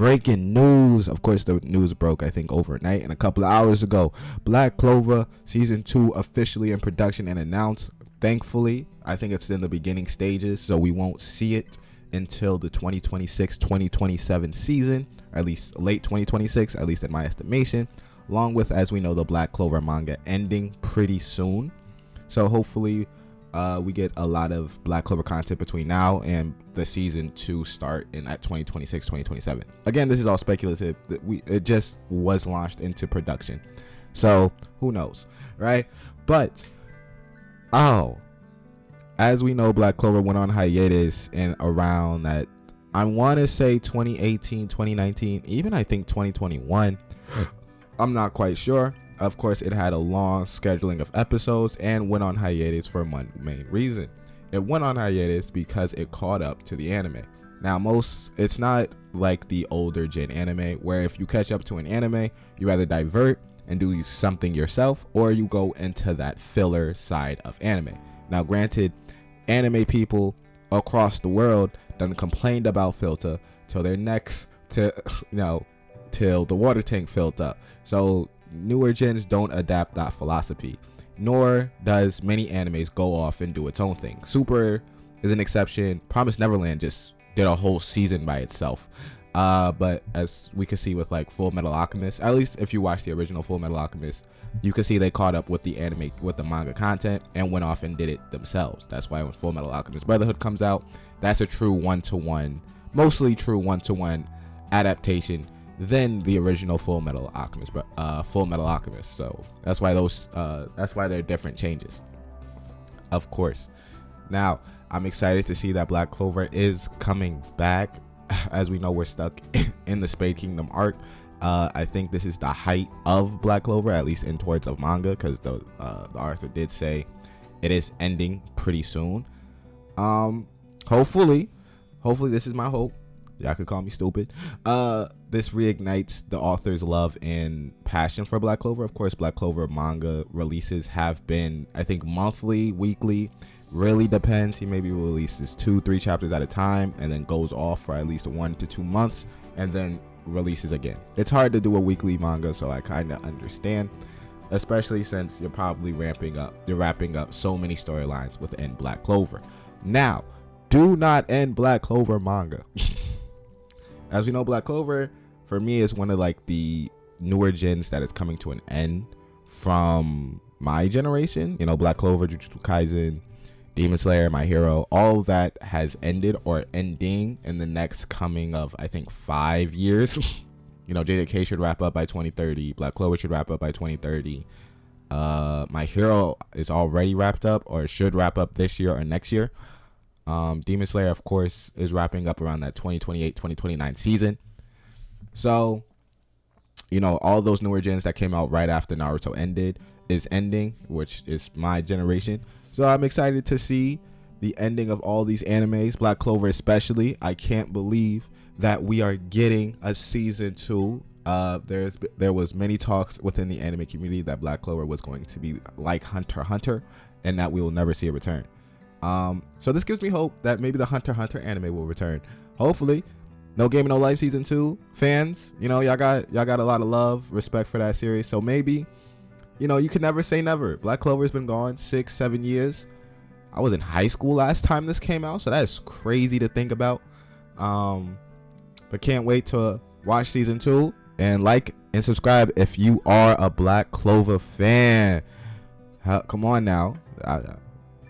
breaking news. Of course, the news broke, I think, overnight and a couple of hours ago. Black Clover Season 2 officially in production and announced. Thankfully, I think it's in the beginning stages, so we won't see it until the 2026-2027 season, or at least late 2026, at least in my estimation, along with, as we know, the Black Clover manga ending pretty soon. So hopefully we get a lot of Black Clover content between now and the season 2 start in at 2026-2027. Again, this is all speculative. It just was launched into production, so who knows, right? But as we know, Black Clover went on hiatus in around that, I want to say 2018, 2019, even I think 2021. I'm not quite sure. Of course, it had a long scheduling of episodes and went on hiatus for one main reason. It went on hiatus because it caught up to the anime. Now, it's not like the older gen anime where if you catch up to an anime, you either divert and do something yourself or you go into that filler side of anime. Now, granted, anime people across the world done complained about filter till their necks till the water tank filled up. So newer gens don't adapt that philosophy, nor does many animes go off and do its own thing. Super is an exception. Promised Neverland just did a whole season by itself. But as we can see with like Full Metal Alchemist, at least if you watch the original Full Metal Alchemist, you can see they caught up with the anime, with the manga content, and went off and did it themselves. That's why when Full Metal Alchemist Brotherhood comes out, that's a true one-to-one, mostly true one-to-one adaptation than the original Full Metal Alchemist. So that's why there are different changes, of course. Now, I'm excited to see that Black Clover is coming back. As we know, we're stuck in the Spade Kingdom arc. I think this is the height of Black Clover, at least in towards of manga, because the author did say it is ending pretty soon. Hopefully this is my hope. Y'all could call me stupid. This reignites the author's love and passion for Black Clover. Of course, Black Clover manga releases have been, I think, monthly, weekly. Really depends. He maybe releases 2-3 chapters at a time and then goes off for at least 1 to 2 months and then releases again. It's hard to do a weekly manga, so I kind of understand, especially since you're probably wrapping up so many storylines within Black Clover. Now, do not end Black Clover manga. As we know, Black Clover for me is one of like the newer gens that is coming to an end from my generation. You know, Black Clover, Jujutsu Kaisen, Demon Slayer, My Hero, all that has ended or ending in the next coming of, I think, 5 years. You know, JJK should wrap up by 2030. Black Clover should wrap up by 2030. My Hero is already wrapped up or should wrap up this year or next year. Demon Slayer, of course, is wrapping up around that 2028-2029 season. So, you know, all those newer gens that came out right after Naruto ended is ending, which is my generation. So I'm excited to see the ending of all these animes, Black Clover especially. I can't believe that we are getting a season 2. There was many talks within the anime community that Black Clover was going to be like Hunter x Hunter and that we will never see a return. So this gives me hope that maybe the Hunter x Hunter anime will return. Hopefully. No Game No Life season 2 fans, you know, y'all got a lot of love, respect for that series. So maybe, you know, you can never say never. Black Clover has been gone 6-7 years. I was in high school last time this came out, so that is crazy to think about. But can't wait to watch season 2 and like and subscribe if you are a Black Clover fan. Come on now.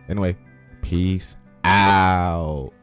Anyway, peace out.